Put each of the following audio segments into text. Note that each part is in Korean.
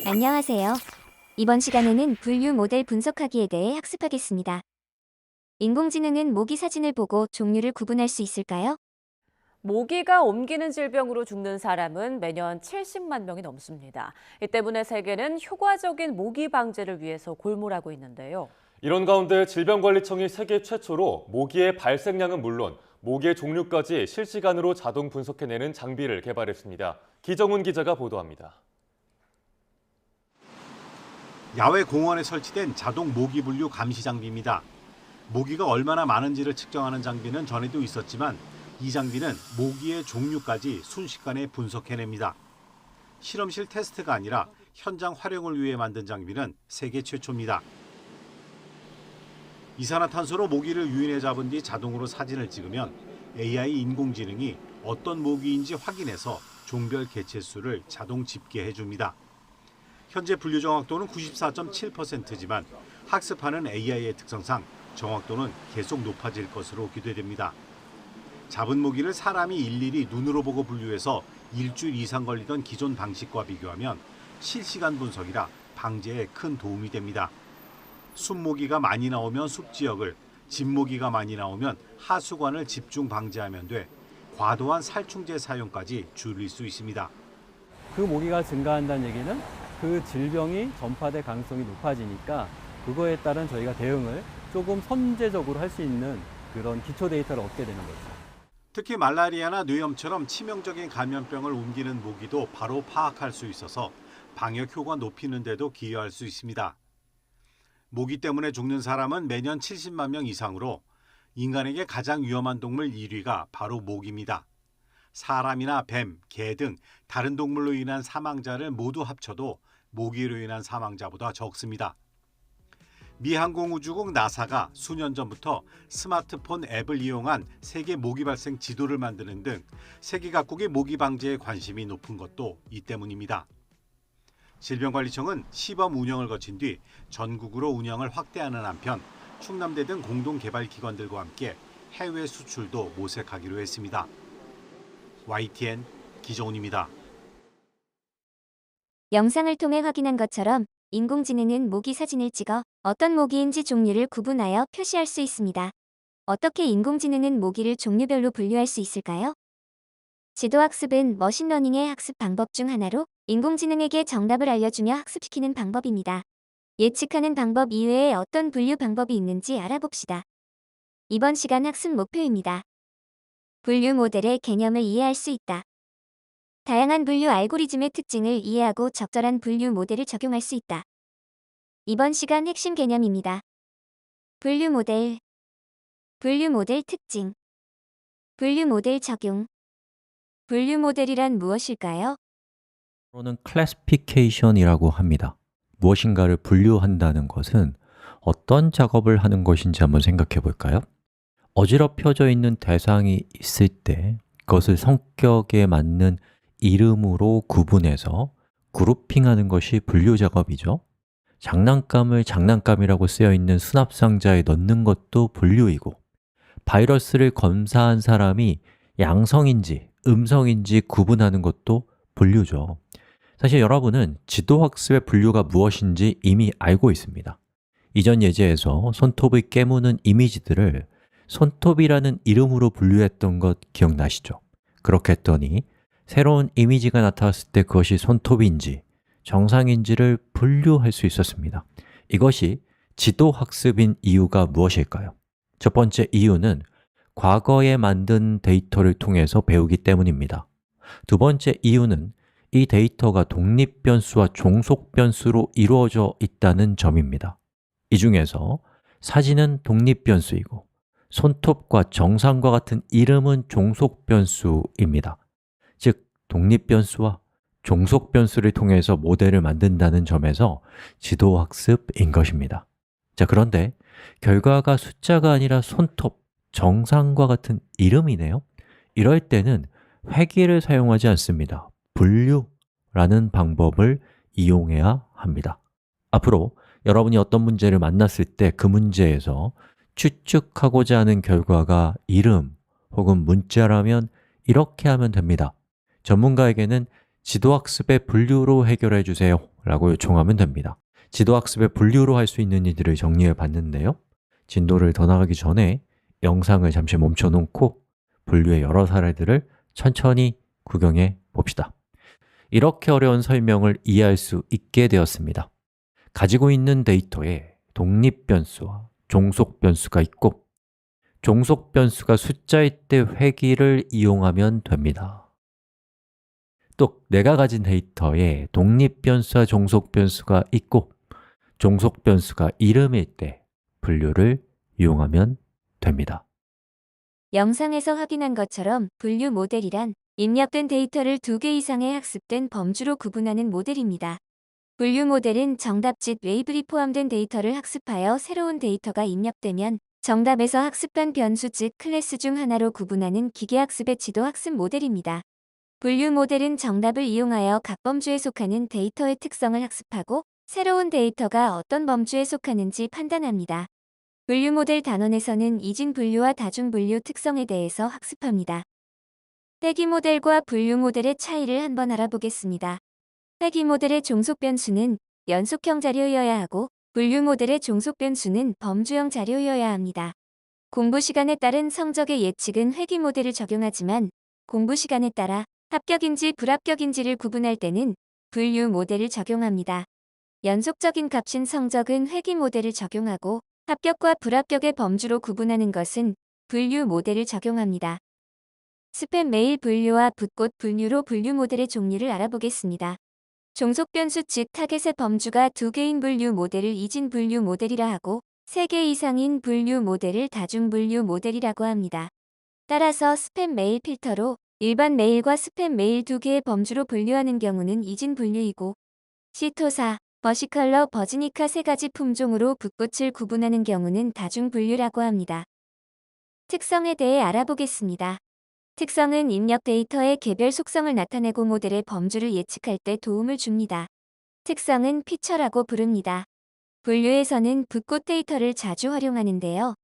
안녕하세요. 이번 시간에는 분류 모델 분석하기에 대해 학습하겠습니다. 인공지능은 모기 사진을 보고 종류를 구분할 수 있을까요? 모기가 옮기는 질병으로 죽는 사람은 매년 70만 명이 넘습니다. 이 때문에 세계는 효과적인 모기 방제를 위해서 골몰하고 있는데요. 이런 가운데 질병관리청이 세계 최초로 모기의 발생량은 물론 모기의 종류까지 실시간으로 자동 분석해내는 장비를 개발했습니다. 기정훈 기자가 보도합니다. 야외 공원에 설치된 자동 모기 분류 감시 장비입니다. 모기가 얼마나 많은지를 측정하는 장비는 전에도 있었지만 이 장비는 모기의 종류까지 순식간에 분석해냅니다. 실험실 테스트가 아니라 현장 활용을 위해 만든 장비는 세계 최초입니다. 이산화탄소로 모기를 유인해 잡은 뒤 자동으로 사진을 찍으면 AI 인공지능이 어떤 모기인지 확인해서 종별 개체수를 자동 집계해 줍니다. 현재 분류 정확도는 94.7%지만 학습하는 AI의 특성상 정확도는 계속 높아질 것으로 기대됩니다. 잡은 모기를 사람이 일일이 눈으로 보고 분류해서 일주일 이상 걸리던 기존 방식과 비교하면 실시간 분석이라 방제에 큰 도움이 됩니다. 숲모기가 많이 나오면 숲지역을, 집모기가 많이 나오면 하수관을 집중 방제하면 돼 과도한 살충제 사용까지 줄일 수 있습니다. 그 모기가 증가한다는 얘기는 그 질병이 전파될 가능성이 높아지니까 그거에 따른 저희가 대응을 조금 선제적으로 할 수 있는 그런 기초 데이터를 얻게 되는 거죠. 특히 말라리아나 뇌염처럼 치명적인 감염병을 옮기는 모기도 바로 파악할 수 있어서 방역 효과 높이는 데도 기여할 수 있습니다. 모기 때문에 죽는 사람은 매년 70만 명 이상으로 인간에게 가장 위험한 동물 1위가 바로 모기입니다. 사람이나 뱀, 개 등 다른 동물로 인한 사망자를 모두 합쳐도 모기로 인한 사망자보다 적습니다. 미 항공우주국 나사가 수년 전부터 스마트폰 앱을 이용한 세계 모기 발생 지도를 만드는 등 세계 각국의 모기 방제에 관심이 높은 것도 이 때문입니다. 질병관리청은 시범 운영을 거친 뒤 전국으로 운영을 확대하는 한편 충남대 등 공동개발기관들과 함께 해외 수출도 모색하기로 했습니다. YTN 기정훈입니다. 영상을 통해 확인한 것처럼 인공지능은 모기 사진을 찍어 어떤 모기인지 종류를 구분하여 표시할 수 있습니다. 어떻게 인공지능은 모기를 종류별로 분류할 수 있을까요? 지도학습은 머신러닝의 학습 방법 중 하나로 인공지능에게 정답을 알려주며 학습시키는 방법입니다. 예측하는 방법 이외에 어떤 분류 방법이 있는지 알아봅시다. 이번 시간 학습 목표입니다. 분류 모델의 개념을 이해할 수 있다. 다양한 분류 알고리즘의 특징을 이해하고 적절한 분류 모델을 적용할 수 있다. 이번 시간 핵심 개념입니다. 분류 모델, 분류 모델 특징, 분류 모델 적용. 분류 모델이란 무엇일까요? 는 클래시피케이션이라고 합니다. 무엇인가를 분류한다는 것은 어떤 작업을 하는 것인지 한번 생각해 볼까요? 어지럽혀져 있는 대상이 있을 때 그것을 성격에 맞는 이름으로 구분해서 그룹핑하는 것이 분류 작업이죠. 장난감을 장난감이라고 쓰여 있는 수납 상자에 넣는 것도 분류이고, 바이러스를 검사한 사람이 양성인지 음성인지 구분하는 것도 분류죠. 사실 여러분은 지도학습의 분류가 무엇인지 이미 알고 있습니다. 이전 예제에서 손톱을 깨무는 이미지들을 손톱이라는 이름으로 분류했던 것 기억나시죠? 그렇게 했더니 새로운 이미지가 나타났을 때 그것이 손톱인지 정상인지를 분류할 수 있었습니다. 이것이 지도학습인 이유가 무엇일까요? 첫 번째 이유는 과거에 만든 데이터를 통해서 배우기 때문입니다. 두 번째 이유는 이 데이터가 독립변수와 종속변수로 이루어져 있다는 점입니다. 이 중에서 사진은 독립변수이고 손톱과 정상과 같은 이름은 종속변수입니다. 즉, 독립변수와 종속변수를 통해서 모델을 만든다는 점에서 지도학습인 것입니다. 자, 그런데 결과가 숫자가 아니라 손톱, 정상과 같은 이름이네요. 이럴 때는 회귀를 사용하지 않습니다. 분류라는 방법을 이용해야 합니다. 앞으로 여러분이 어떤 문제를 만났을 때 그 문제에서 추측하고자 하는 결과가 이름 혹은 문자라면 이렇게 하면 됩니다. 전문가에게는 지도학습의 분류로 해결해 주세요 라고 요청하면 됩니다. 지도학습의 분류로 할 수 있는 일들을 정리해 봤는데요. 진도를 더 나가기 전에 영상을 잠시 멈춰 놓고 분류의 여러 사례들을 천천히 구경해 봅시다. 이렇게 어려운 설명을 이해할 수 있게 되었습니다. 가지고 있는 데이터에 독립변수와 종속변수가 있고 종속변수가 숫자일 때 회귀를 이용하면 됩니다. 또 내가 가진 데이터에 독립변수와 종속변수가 있고 종속변수가 이름일 때 분류를 이용하면 됩니다. 영상에서 확인한 것처럼 분류 모델이란 입력된 데이터를 2개 이상의 학습된 범주로 구분하는 모델입니다. 분류 모델은 정답짓 웨이블이 포함된 데이터를 학습하여 새로운 데이터가 입력되면 정답에서 학습한 변수 즉 클래스 중 하나로 구분하는 기계학습의 지도 학습 모델입니다. 분류 모델은 정답을 이용하여 각 범주에 속하는 데이터의 특성을 학습하고 새로운 데이터가 어떤 범주에 속하는지 판단합니다. 분류 모델 단원에서는 이진 분류와 다중 분류 특성에 대해서 학습합니다. 회귀 모델과 분류 모델의 차이를 한번 알아보겠습니다. 회귀 모델의 종속 변수는 연속형 자료여야 하고 분류 모델의 종속 변수는 범주형 자료여야 합니다. 공부 시간에 따른 성적의 예측은 회귀 모델을 적용하지만 공부 시간에 따라 합격인지 불합격인지를 구분할 때는 분류 모델을 적용합니다. 연속적인 값인 성적은 회귀 모델을 적용하고 합격과 불합격의 범주로 구분하는 것은 분류 모델을 적용합니다. 스팸 메일 분류와 붓꽃 분류로 분류 모델의 종류를 알아보겠습니다. 종속 변수 즉 타겟의 범주가 2개인 분류 모델을 이진 분류 모델이라 하고 3개 이상인 분류 모델을 다중 분류 모델이라고 합니다. 따라서 스팸 메일 필터로 일반 메일과 스팸 메일 2개의 범주로 분류하는 경우는 이진 분류이고 시토사, 버시컬러, 버지니카 3가지 품종으로 붓꽃을 구분하는 경우는 다중 분류라고 합니다. 특성에 대해 알아보겠습니다. 특성은 입력 데이터의 개별 속성을 나타내고 모델의 범주를 예측할 때 도움을 줍니다. 특성은 피처라고 부릅니다. 분류에서는 붓꽃 데이터를 자주 활용하는데요.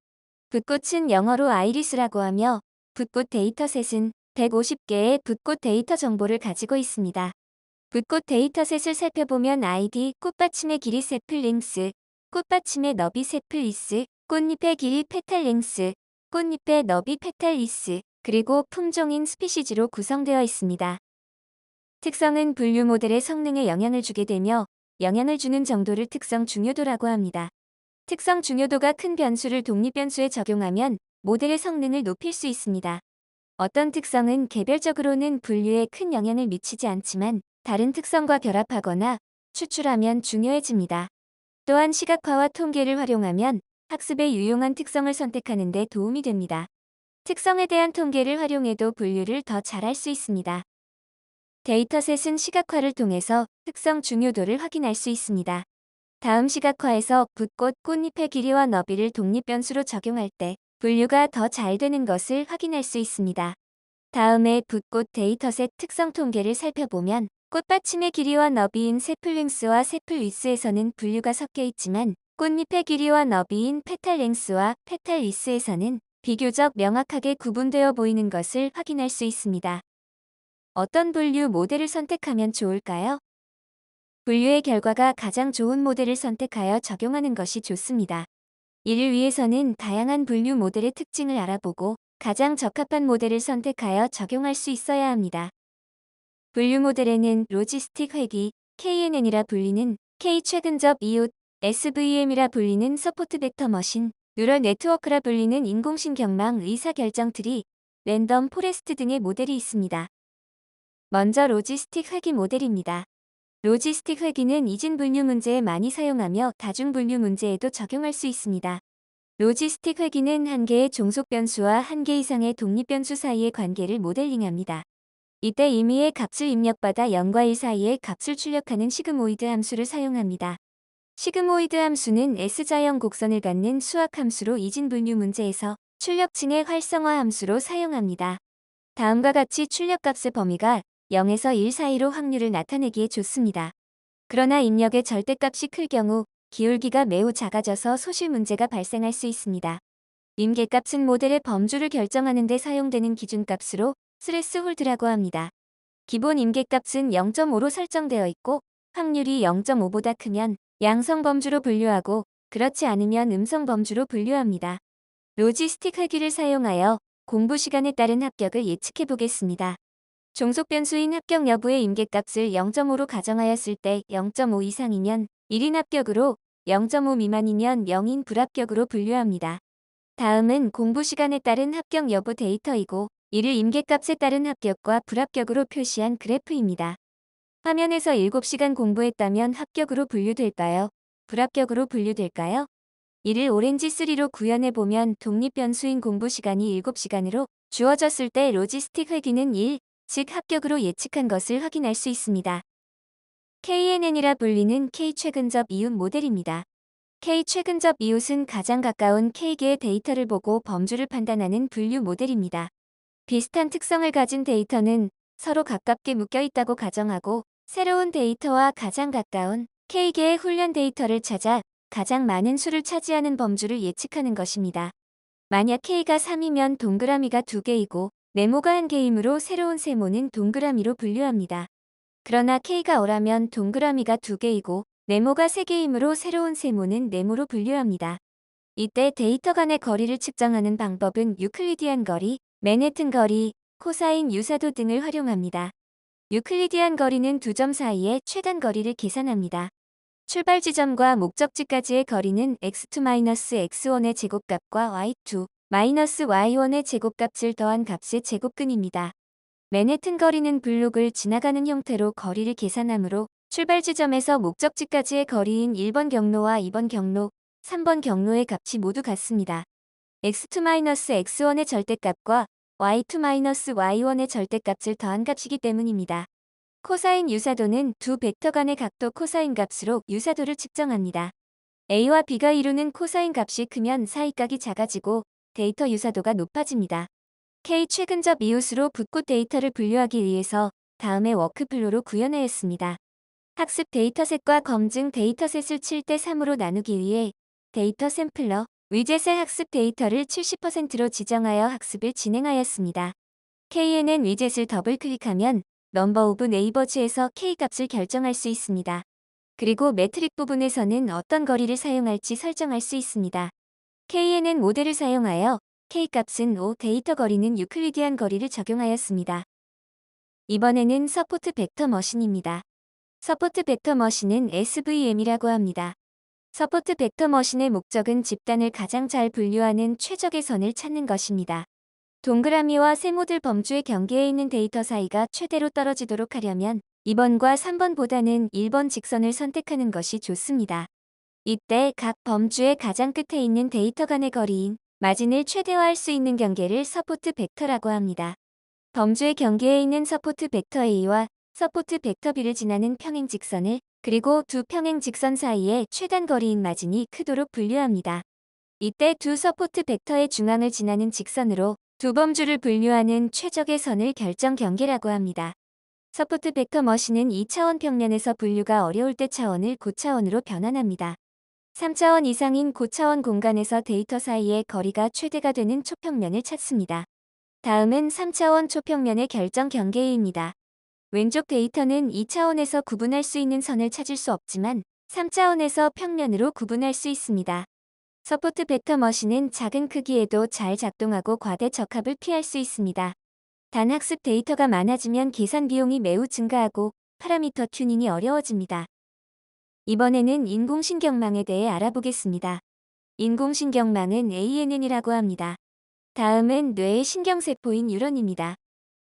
붓꽃은 영어로 아이리스라고 하며 붓꽃 데이터셋은 150개의 붓꽃 데이터 정보를 가지고 있습니다. 붓꽃 데이터셋을 살펴보면 아이디, 꽃받침의 길이 세플링스, 꽃받침의 너비 세플리스, 꽃잎의 길이 페탈랭스, 꽃잎의 너비 페탈리스, 그리고 품종인 스피시즈로 구성되어 있습니다. 특성은 분류 모델의 성능에 영향을 주게 되며 영향을 주는 정도를 특성 중요도라고 합니다. 특성 중요도가 큰 변수를 독립변수에 적용하면 모델의 성능을 높일 수 있습니다. 어떤 특성은 개별적으로는 분류에 큰 영향을 미치지 않지만 다른 특성과 결합하거나 추출하면 중요해집니다. 또한 시각화와 통계를 활용하면 학습에 유용한 특성을 선택하는 데 도움이 됩니다. 특성에 대한 통계를 활용해도 분류를 더 잘할 수 있습니다. 데이터셋은 시각화를 통해서 특성 중요도를 확인할 수 있습니다. 다음 시각화에서 붓꽃, 꽃잎의 길이와 너비를 독립변수로 적용할 때 분류가 더 잘 되는 것을 확인할 수 있습니다. 다음에 붓꽃 데이터셋 특성 통계를 살펴보면 꽃받침의 길이와 너비인 세플링스와 세플리스에서는 분류가 섞여 있지만 꽃잎의 길이와 너비인 페탈랭스와 페탈리스에서는 비교적 명확하게 구분되어 보이는 것을 확인할 수 있습니다. 어떤 분류 모델을 선택하면 좋을까요? 분류의 결과가 가장 좋은 모델을 선택하여 적용하는 것이 좋습니다. 이를 위해서는 다양한 분류 모델의 특징을 알아보고 가장 적합한 모델을 선택하여 적용할 수 있어야 합니다. 분류 모델에는 로지스틱 회귀, KNN이라 불리는 K 최근접 이웃, SVM이라 불리는 서포트 벡터 머신, 뉴럴 네트워크라 불리는 인공신경망 의사결정 트리, 랜덤 포레스트 등의 모델이 있습니다. 먼저 로지스틱 회귀 모델입니다. 로지스틱 회귀는 이진 분류 문제에 많이 사용하며 다중 분류 문제에도 적용할 수 있습니다. 로지스틱 회귀는 한 개의 종속 변수와 한 개 이상의 독립 변수 사이의 관계를 모델링합니다. 이때 임의의 값을 입력받아 0과 1 사이의 값을 출력하는 시그모이드 함수를 사용합니다. 시그모이드 함수는 S자형 곡선을 갖는 수학 함수로 이진 분류 문제에서 출력층의 활성화 함수로 사용합니다. 다음과 같이 출력값의 범위가 0에서 1 사이로 확률을 나타내기에 좋습니다. 그러나 입력의 절대값이 클 경우 기울기가 매우 작아져서 소실 문제가 발생할 수 있습니다. 임계값은 모델의 범주를 결정하는 데 사용되는 기준값으로 스레스홀드라고 합니다. 기본 임계값은 0.5로 설정되어 있고 확률이 0.5보다 크면 양성 범주로 분류하고 그렇지 않으면 음성 범주로 분류합니다. 로지스틱 회귀를 사용하여 공부 시간에 따른 합격을 예측해 보겠습니다. 종속 변수인 합격 여부의 임계값을 0.5로 가정하였을 때 0.5 이상이면 1인 합격으로 0.5 미만이면 0인 불합격으로 분류합니다. 다음은 공부 시간에 따른 합격 여부 데이터이고 이를 임계값에 따른 합격과 불합격으로 표시한 그래프입니다. 화면에서 7시간 공부했다면 합격으로 분류될까요? 불합격으로 분류될까요? 이를 오렌지 3로 구현해 보면 독립 변수인 공부 시간이 7시간으로 주어졌을 때 로지스틱 회귀는 1, 즉 합격으로 예측한 것을 확인할 수 있습니다. KNN이라 불리는 K 최근접 이웃 모델입니다. K 최근접 이웃은 가장 가까운 K개의 데이터를 보고 범주를 판단하는 분류 모델입니다. 비슷한 특성을 가진 데이터는 서로 가깝게 묶여 있다고 가정하고 새로운 데이터와 가장 가까운 K개의 훈련 데이터를 찾아 가장 많은 수를 차지하는 범주를 예측하는 것입니다. 만약 K가 3이면 동그라미가 2개이고 네모가 1개이므로 새로운 세모는 동그라미로 분류합니다. 그러나 K가 5라면 동그라미가 2개이고 네모가 3개이므로 새로운 세모는 네모로 분류합니다. 이때 데이터 간의 거리를 측정하는 방법은 유클리디안 거리, 맨해튼 거리, 코사인 유사도 등을 활용합니다. 유클리디안 거리는 두 점 사이의 최단 거리를 계산합니다. 출발 지점과 목적지까지의 거리는 x2-x1의 제곱값과 y2-y1의 제곱값을 더한 값의 제곱근입니다. 맨해튼 거리는 블록을 지나가는 형태로 거리를 계산하므로 출발 지점에서 목적지까지의 거리인 1번 경로와 2번 경로, 3번 경로의 값이 모두 같습니다. x2-x1의 절대값과 y2-y1의 절대값을 더한 값이기 때문입니다. 코사인 유사도는 두 벡터 간의 각도 코사인 값으로 유사도를 측정합니다. A와 B가 이루는 코사인 값이 크면 사이각이 작아지고 데이터 유사도가 높아집니다. K 최근접 이웃으로 붓고 데이터를 분류하기 위해서 다음의 워크플로로 구현하였습니다. 학습 데이터셋과 검증 데이터셋을 7대3으로 나누기 위해 데이터 샘플러, 위젯의 학습 데이터를 70%로 지정하여 학습을 진행하였습니다. KNN 위젯을 더블 클릭하면 넘버 오브 네이버즈에서 K값을 결정할 수 있습니다. 그리고 매트릭 부분에서는 어떤 거리를 사용할지 설정할 수 있습니다. KNN 모델을 사용하여 K값은 5, 데이터 거리는 유클리디안 거리를 적용하였습니다. 이번에는 서포트 벡터 머신입니다. 서포트 벡터 머신은 SVM이라고 합니다. 서포트 벡터 머신의 목적은 집단을 가장 잘 분류하는 최적의 선을 찾는 것입니다. 동그라미와 세모들 범주의 경계에 있는 데이터 사이가 최대로 떨어지도록 하려면 2번과 3번보다는 1번 직선을 선택하는 것이 좋습니다. 이때 각 범주의 가장 끝에 있는 데이터 간의 거리인 마진을 최대화할 수 있는 경계를 서포트 벡터라고 합니다. 범주의 경계에 있는 서포트 벡터 A와 서포트 벡터 B를 지나는 평행 직선을 그리고 두 평행 직선 사이의 최단 거리인 마진이 크도록 분류합니다. 이때 두 서포트 벡터의 중앙을 지나는 직선으로 두 범주를 분류하는 최적의 선을 결정 경계라고 합니다. 서포트 벡터 머신은 2차원 평면에서 분류가 어려울 때 차원을 고차원으로 변환합니다. 3차원 이상인 고차원 공간에서 데이터 사이의 거리가 최대가 되는 초평면을 찾습니다. 다음은 3차원 초평면의 결정 경계입니다. 왼쪽 데이터는 2차원에서 구분할 수 있는 선을 찾을 수 없지만 3차원에서 평면으로 구분할 수 있습니다. 서포트 벡터 머신은 작은 크기에도 잘 작동하고 과대 적합을 피할 수 있습니다. 단 학습 데이터가 많아지면 계산 비용이 매우 증가하고 파라미터 튜닝이 어려워집니다. 이번에는 인공신경망에 대해 알아보겠습니다. 인공신경망은 ANN이라고 합니다. 다음은 뇌의 신경세포인 뉴런입니다.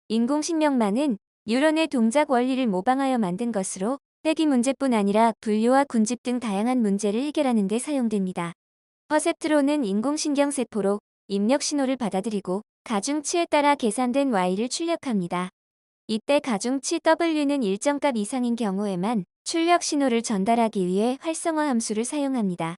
인공신경망은 뉴런의 동작 원리를 모방하여 만든 것으로 회귀 문제뿐 아니라 분류와 군집 등 다양한 문제를 해결하는 데 사용됩니다. 퍼셉트론은 인공신경세포로 입력 신호를 받아들이고 가중치에 따라 계산된 Y를 출력합니다. 이때 가중치 W는 일정 값 이상인 경우에만 출력 신호를 전달하기 위해 활성화 함수를 사용합니다.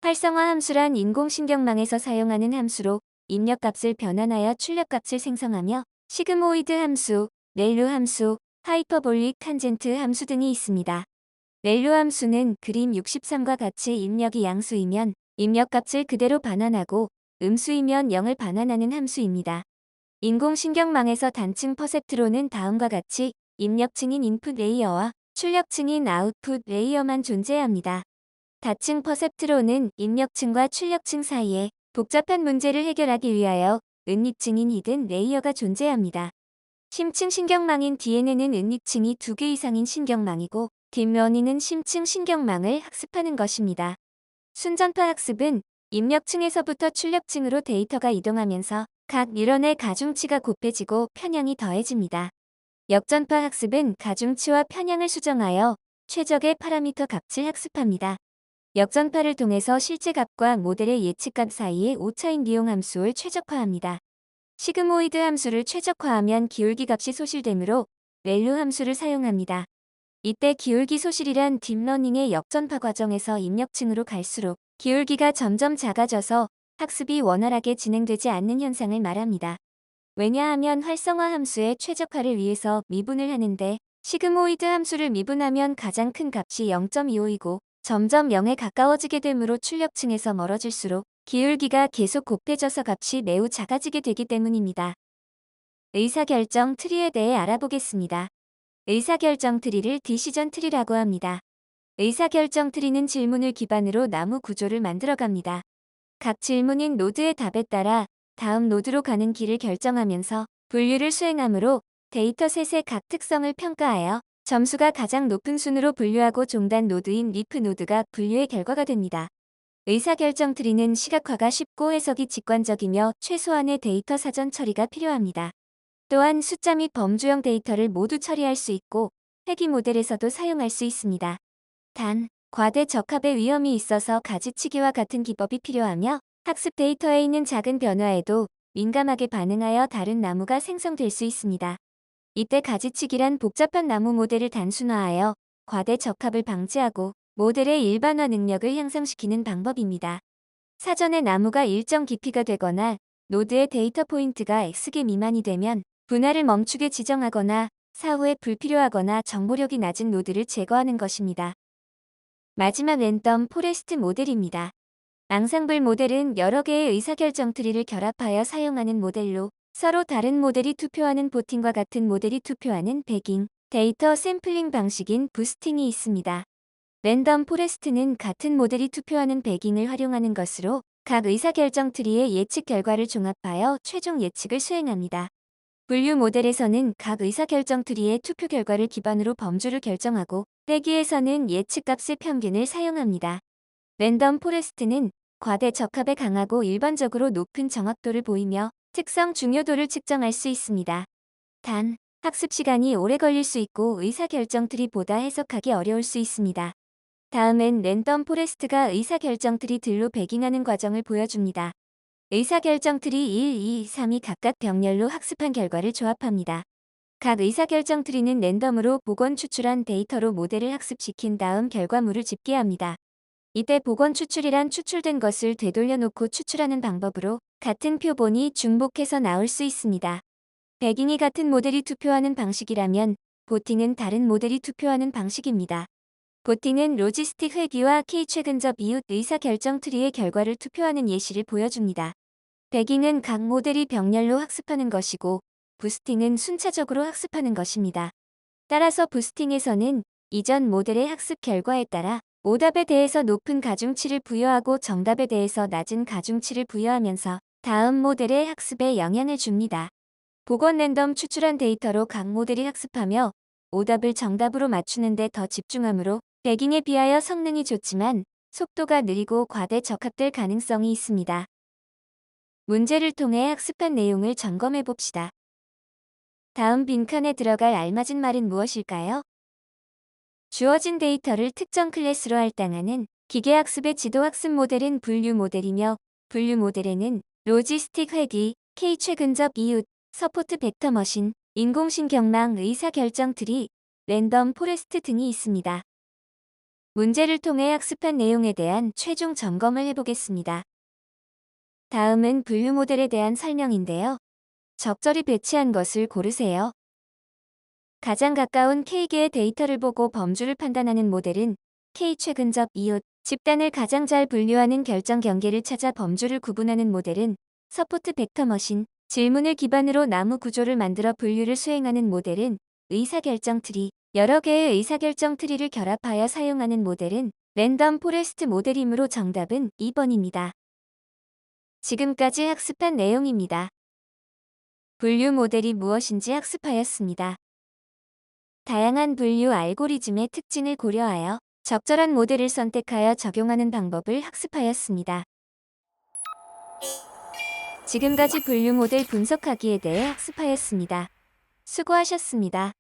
활성화 함수란 인공신경망에서 사용하는 함수로 입력값을 변환하여 출력값을 생성하며 시그모이드 함수, 렐루 함수, 하이퍼볼릭 탄젠트 함수 등이 있습니다. 렐루 함수는 그림 63과 같이 입력이 양수이면 입력값을 그대로 반환하고 음수이면 0을 반환하는 함수입니다. 인공신경망에서 단층 퍼셉트론은 다음과 같이 입력층인 인풋 레이어와 출력층인 아웃풋 레이어만 존재합니다. 다층 퍼셉트로는 입력층과 출력층 사이에 복잡한 문제를 해결하기 위하여 은입층인 히든 레이어가 존재합니다. 심층 신경망인 DNN은 은입층이 2개 이상인 신경망이고 딥러닝은 심층 신경망을 학습하는 것입니다. 순전파 학습은 입력층에서부터 출력층으로 데이터가 이동하면서 각 뉴런의 가중치가 곱해지고 편향이 더해집니다. 역전파 학습은 가중치와 편향을 수정하여 최적의 파라미터 값을 학습합니다. 역전파를 통해서 실제 값과 모델의 예측값 사이의 오차인 비용 함수를 최적화합니다. 시그모이드 함수를 최적화하면 기울기 값이 소실되므로 렐루 함수를 사용합니다. 이때 기울기 소실이란 딥러닝의 역전파 과정에서 입력층으로 갈수록 기울기가 점점 작아져서 학습이 원활하게 진행되지 않는 현상을 말합니다. 왜냐하면 활성화 함수의 최적화를 위해서 미분을 하는데 시그모이드 함수를 미분하면 가장 큰 값이 0.25이고 점점 0에 가까워지게 되므로 출력층에서 멀어질수록 기울기가 계속 곱해져서 값이 매우 작아지게 되기 때문입니다. 의사결정 트리에 대해 알아보겠습니다. 의사결정 트리를 디시전 트리라고 합니다. 의사결정 트리는 질문을 기반으로 나무 구조를 만들어갑니다. 각 질문인 노드의 답에 따라 다음 노드로 가는 길을 결정하면서 분류를 수행하므로 데이터셋의 각 특성을 평가하여 점수가 가장 높은 순으로 분류하고 종단 노드인 리프 노드가 분류의 결과가 됩니다. 의사결정 트리는 시각화가 쉽고 해석이 직관적이며 최소한의 데이터 사전 처리가 필요합니다. 또한 숫자 및 범주형 데이터를 모두 처리할 수 있고 회귀 모델에서도 사용할 수 있습니다. 단, 과대 적합의 위험이 있어서 가지치기와 같은 기법이 필요하며 학습 데이터에 있는 작은 변화에도 민감하게 반응하여 다른 나무가 생성될 수 있습니다. 이때 가지치기란 복잡한 나무 모델을 단순화하여 과대 적합을 방지하고 모델의 일반화 능력을 향상시키는 방법입니다. 사전에 나무가 일정 깊이가 되거나 노드의 데이터 포인트가 X개 미만이 되면 분할을 멈추게 지정하거나 사후에 불필요하거나 정보력이 낮은 노드를 제거하는 것입니다. 마지막 랜덤 포레스트 모델입니다. 앙상블 모델은 여러 개의 의사결정 트리를 결합하여 사용하는 모델로 서로 다른 모델이 투표하는 보팅과 같은 모델이 투표하는 배깅, 데이터 샘플링 방식인 부스팅이 있습니다. 랜덤 포레스트는 같은 모델이 투표하는 배깅을 활용하는 것으로 각 의사결정 트리의 예측 결과를 종합하여 최종 예측을 수행합니다. 분류 모델에서는 각 의사결정 트리의 투표 결과를 기반으로 범주를 결정하고 빼기에서는 예측값의 평균을 사용합니다. 랜덤 포레스트는 과대 적합에 강하고 일반적으로 높은 정확도를 보이며 특성 중요도를 측정할 수 있습니다. 단, 학습 시간이 오래 걸릴 수 있고 의사결정 트리보다 해석하기 어려울 수 있습니다. 다음은 랜덤 포레스트가 의사결정 트리 들로 배깅하는 과정을 보여줍니다. 의사결정 트리 1, 2, 3이 각각 병렬로 학습한 결과를 조합합니다. 각 의사결정 트리는 랜덤으로 복원 추출한 데이터로 모델을 학습시킨 다음 결과물을 집계합니다. 이때 복원 추출이란 추출된 것을 되돌려 놓고 추출하는 방법으로 같은 표본이 중복해서 나올 수 있습니다. 배깅이 같은 모델이 투표하는 방식이라면 보팅은 다른 모델이 투표하는 방식입니다. 보팅은 로지스틱 회귀와 K 최근접 이웃 의사결정 트리의 결과를 투표하는 예시를 보여줍니다. 배깅은 각 모델이 병렬로 학습하는 것이고 부스팅은 순차적으로 학습하는 것입니다. 따라서 부스팅에서는 이전 모델의 학습 결과에 따라 오답에 대해서 높은 가중치를 부여하고 정답에 대해서 낮은 가중치를 부여하면서 다음 모델의 학습에 영향을 줍니다. 복원 랜덤 추출한 데이터로 각 모델이 학습하며 오답을 정답으로 맞추는 데 더 집중하므로 배깅에 비하여 성능이 좋지만 속도가 느리고 과대 적합될 가능성이 있습니다. 문제를 통해 학습한 내용을 점검해 봅시다. 다음 빈칸에 들어갈 알맞은 말은 무엇일까요? 주어진 데이터를 특정 클래스로 할당하는 기계학습의 지도학습 모델은 분류 모델이며 분류 모델에는 로지스틱 회귀, K 최근접 이웃, 서포트 벡터 머신, 인공신경망 의사결정 트리, 랜덤 포레스트 등이 있습니다. 문제를 통해 학습한 내용에 대한 최종 점검을 해보겠습니다. 다음은 분류 모델에 대한 설명인데요. 적절히 배치한 것을 고르세요. 가장 가까운 K개의 데이터를 보고 범주를 판단하는 모델은 K 최근접 이웃, 집단을 가장 잘 분류하는 결정 경계를 찾아 범주를 구분하는 모델은 서포트 벡터 머신, 질문을 기반으로 나무 구조를 만들어 분류를 수행하는 모델은 의사결정 트리. 여러 개의 의사결정 트리를 결합하여 사용하는 모델은 랜덤 포레스트 모델이므로 정답은 2번입니다. 지금까지 학습한 내용입니다. 분류 모델이 무엇인지 학습하였습니다. 다양한 분류 알고리즘의 특징을 고려하여 적절한 모델을 선택하여 적용하는 방법을 학습하였습니다. 지금까지 분류 모델 분석하기에 대해 학습하였습니다. 수고하셨습니다.